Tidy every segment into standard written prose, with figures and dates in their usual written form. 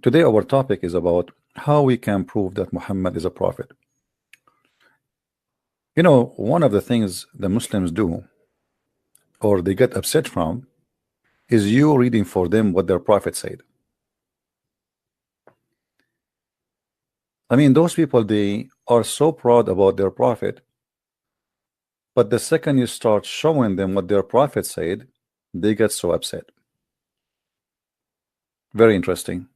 Today our topic is about how we can prove that Muhammad is a prophet. You know, one of the things the Muslims do, or they get upset from, is you reading for them what their prophet said. I mean, those people, they are so proud about their prophet, but the second you start showing them what their prophet said, they get so upset. Very interesting.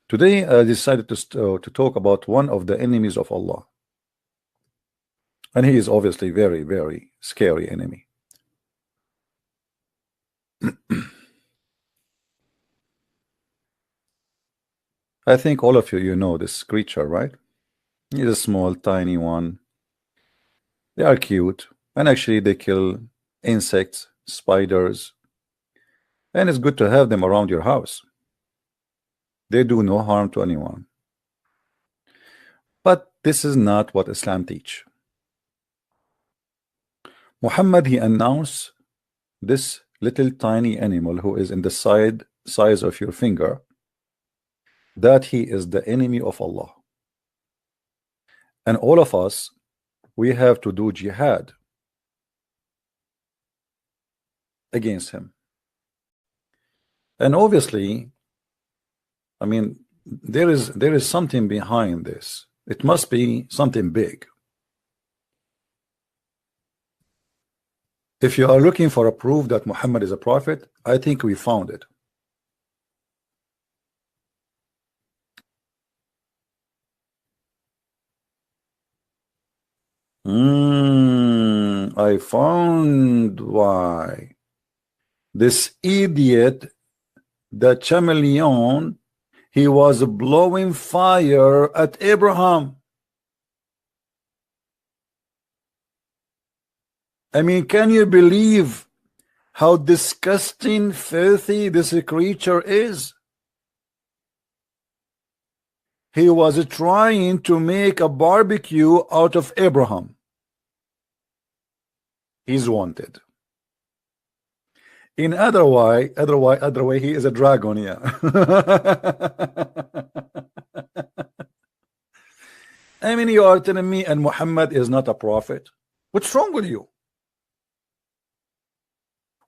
Today I decided to talk about one of the enemies of Allah, and he is obviously very, very scary enemy. I think all of you know this creature, right? He's a small, tiny one. They are cute, and actually they kill insects, spiders, and it's good to have them around your house. They do no harm to anyone. But this is not what Islam teach. Muhammad, he announced this little tiny animal who is in the size of your finger, that he is the enemy of Allah. And all of us, we have to do jihad against him. And obviously, I mean, there is something behind this. It must be something big. If you are looking for a proof that Muhammad is a prophet, I think we found it. I found why. This idiot, the chameleon, he was blowing fire at Abraham. I mean, can you believe how disgusting, filthy this creature is? He was trying to make a barbecue out of Abraham. He's wanted. In other way, he is a dragon, yeah. I mean, you are telling me and Muhammad is not a prophet? What's wrong with you?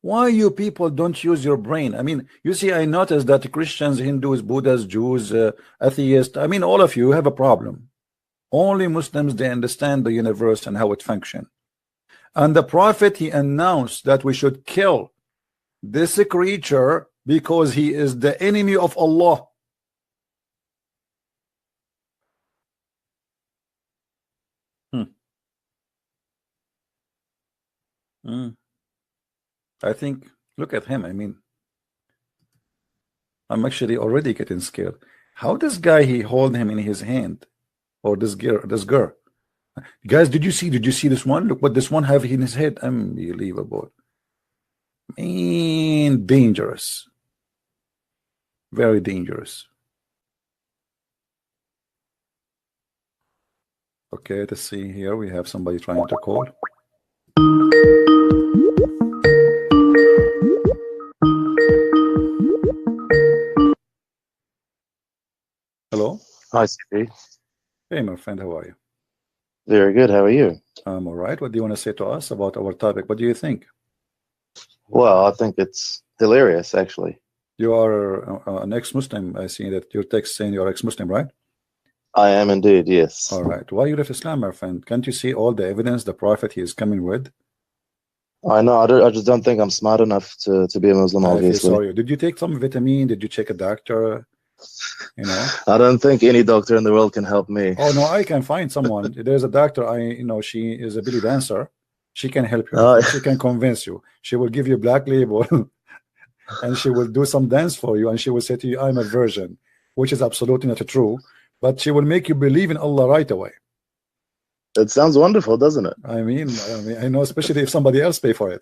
Why you people don't use your brain? I mean, you see, I noticed that Christians, Hindus, Buddhists, Jews, atheists, I mean, all of you have a problem. Only Muslims, they understand the universe and how it functions. And the prophet, he announced that we should kill this creature because he is the enemy of Allah. I think, look at him. I mean, I'm actually already getting scared. How this guy, he hold him in his hand, or this girl. Guys, did you see this one? Look what this one have in his head. Unbelievable. Man, dangerous. Very dangerous. Okay, let's see here. We have somebody trying to call. Hello. Hi, CP. Hey, my friend, how are you? Very good. How are you? I'm all right. What do you want to say to us about our topic? What do you think? Well, I think it's hilarious, actually. You are an ex-Muslim. I see that your text saying you're ex-Muslim, right? I am indeed, yes. All right. Why you left Islam, my friend? Can't you see all the evidence the Prophet he is coming with? I know. I just don't think I'm smart enough to be a Muslim, obviously. Sorry. Did you take some vitamin? Did you check a doctor? You know? I don't think any doctor in the world can help me. Oh, no, I can find someone. There's a doctor. She is a belly dancer. She can help you. She can convince you. She will give you black label and she will do some dance for you, and she will say to you, I'm a virgin, which is absolutely not true, but she will make you believe in Allah right away. It sounds wonderful, doesn't it? I mean, I know, especially if somebody else pay for it.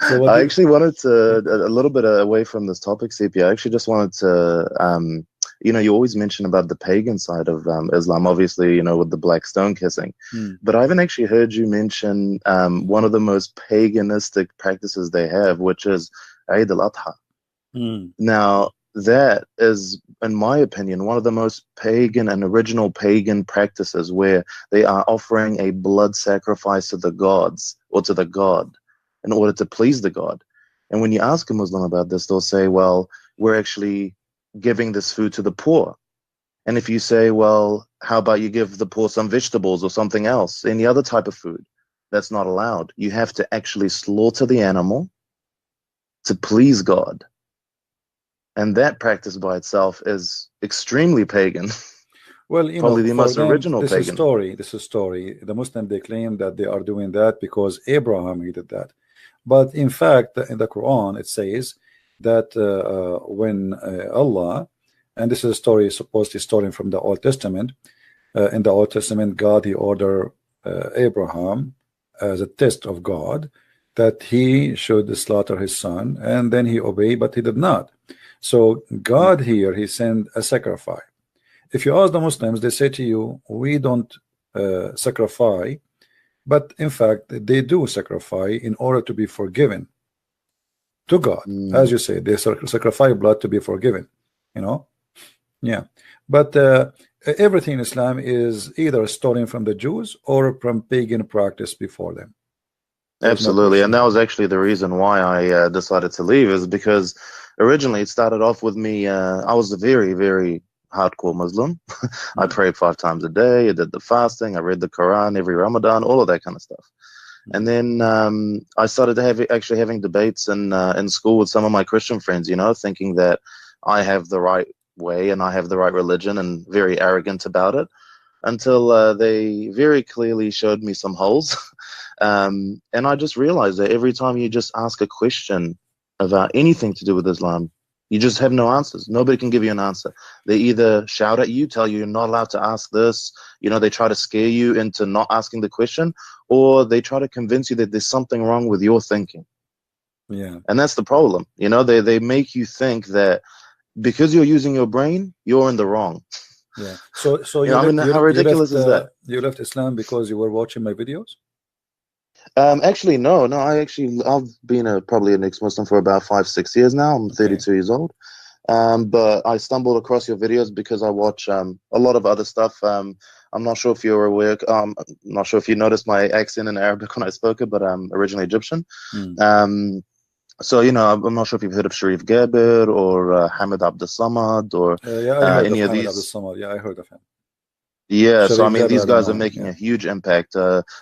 So I actually wanted to, a little bit away from this topic, CP, I actually just wanted to you always mention about the pagan side of Islam, obviously, with the black stone kissing. But I haven't actually heard you mention one of the most paganistic practices they have, which is Eid al-Adha. Now, that is, in my opinion, one of the most pagan and original pagan practices, where they are offering a blood sacrifice to the gods or to the god in order to please the god. And when you ask a Muslim about this, they'll say, well, we're actually giving this food to the poor. And if you say, well, how about you give the poor some vegetables or something else, any other type of food, that's not allowed. You have to actually slaughter the animal to please God. And that practice by itself is extremely pagan. Well, Probably the most them, original this pagan. This is story. The Muslim, they claim that they are doing that because Abraham did that. But in fact, in the Quran, it says that when Allah, and this is a story, supposedly stolen from the Old Testament, in the Old Testament, God, he ordered Abraham as a test of God that he should slaughter his son, and then he obeyed, but he did not. So God here, he sent a sacrifice. If you ask the Muslims, they say to you, we don't sacrifice, but in fact, they do sacrifice in order to be forgiven to God. As you say, they sacrifice blood to be forgiven, Yeah. But everything in Islam is either stolen from the Jews or from pagan practice before them. Absolutely. And that was actually the reason why I decided to leave, is because originally it started off with me. I was a very, very hardcore Muslim. I prayed 5 times a day. I did the fasting. I read the Quran every Ramadan, all of that kind of stuff. And then I started to having debates in school with some of my Christian friends, thinking that I have the right way and I have the right religion, and very arrogant about it, until they very clearly showed me some holes. And I just realized that every time you just ask a question about anything to do with Islam, you just have no answers. Nobody can give you an answer. They either shout at you, tell you you're not allowed to ask this, they try to scare you into not asking the question, or they try to convince you that there's something wrong with your thinking. Yeah. And that's the problem. They make you think that because you're using your brain, you're in the wrong. Yeah. So how ridiculous is that? You left Islam because you were watching my videos? Actually, no. I've been probably an ex-Muslim for about 5-6 years now. I'm 32 years old. But I stumbled across your videos because I watch a lot of other stuff. I'm not sure if you're aware. I'm not sure if you noticed my accent in Arabic when I spoke it, but I'm originally Egyptian. So, I'm not sure if you've heard of Sharif Gabir or Hamid Abdus-Samad or any of these. Yeah, I heard of him. Yeah, Sharif so I mean, Gabir, these guys are him, making a huge impact.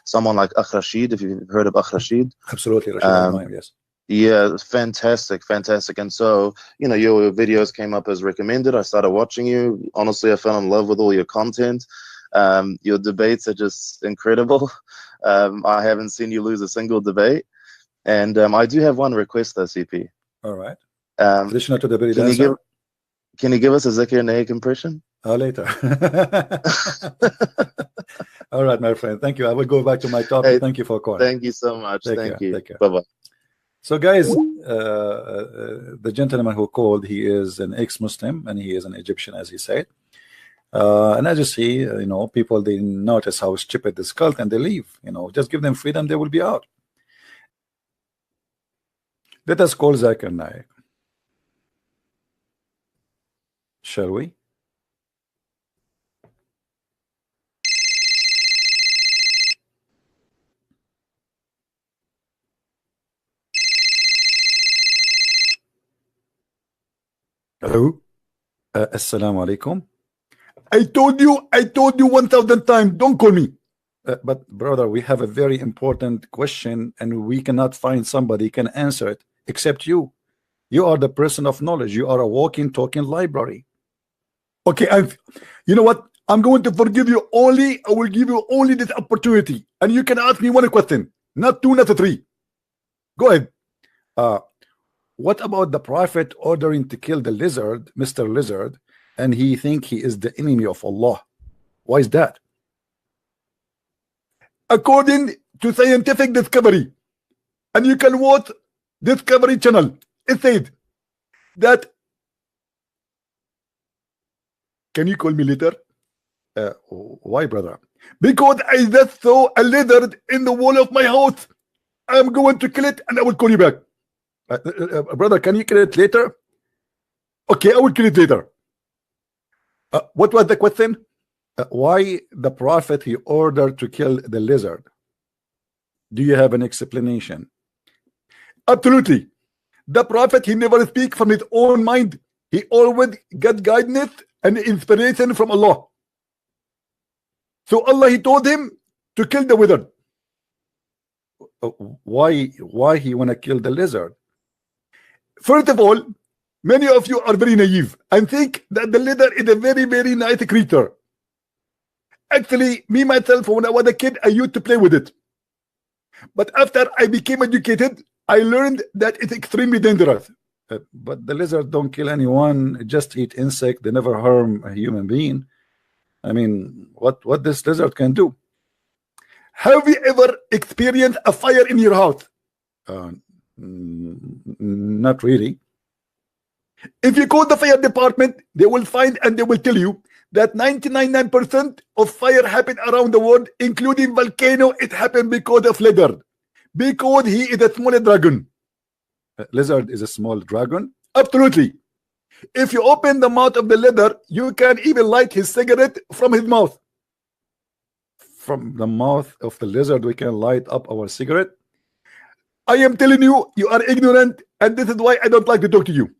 Someone like Akh Rashid, if you've heard of Akh Rashid. Absolutely, Rashid, yes. Yeah, fantastic. And so, your videos came up as recommended. I started watching you. Honestly, I fell in love with all your content. Your debates are just incredible. I haven't seen you lose a single debate. And I do have one request though, CP. All right. Additional to the very can you give us a Zakir Naik impression? Later. All right, my friend. Thank you. I will go back to my topic. Hey, thank you for calling. Thank you so much. Thank you. Take care. Bye-bye. So, guys, the gentleman who called, he is an ex-Muslim and he is an Egyptian, as he said. And as you see, people, they notice how stupid this cult and they leave. Just give them freedom, they will be out. Let us call Zakir Naik. Shall we? Hello? Assalamu alaikum. I told you 1,000 times, don't call me. But brother, we have a very important question and we cannot find somebody who can answer it except you. You are the person of knowledge. You are a walking, talking library. Okay, you know what? I'm going to forgive you only. I will give you only this opportunity. And you can ask me one question. Not 2, not 3. Go ahead. What about the prophet ordering to kill the lizard, Mr. Lizard, and he think he is the enemy of Allah? Why is that? According to scientific discovery, and you can watch Discovery Channel, it said that Can you call me later? Why, brother? Because I just saw a lizard in the wall of my house. I'm going to kill it and I will call you back. Brother, can you kill it later? Okay, I will kill it later. What was the question? Why the prophet he ordered to kill the lizard? Do you have an explanation? Absolutely. The prophet, he never speak from his own mind. He always get guidance and inspiration from Allah. So Allah, he told him to kill the wizard. Why he want to kill the lizard? First of all, many of you are very naive and think that the lizard is a very, very nice creature. Actually, me myself, when I was a kid, I used to play with it. But after I became educated, I learned that it's extremely dangerous. But the lizard don't kill anyone, just eat insect. They never harm a human being. I mean, what this lizard can do? Have you ever experienced a fire in your house? Not really. If you call the fire department, they will find and they will tell you that 99% of fire happen around the world, including volcano. It happened because of lizard, because he is a small dragon. Lizard is a small dragon? Absolutely. If you open the mouth of the lizard, you can even light his cigarette from his mouth. From the mouth of the lizard we can light up our cigarette? I am telling you, you are ignorant, and this is why I don't like to talk to you.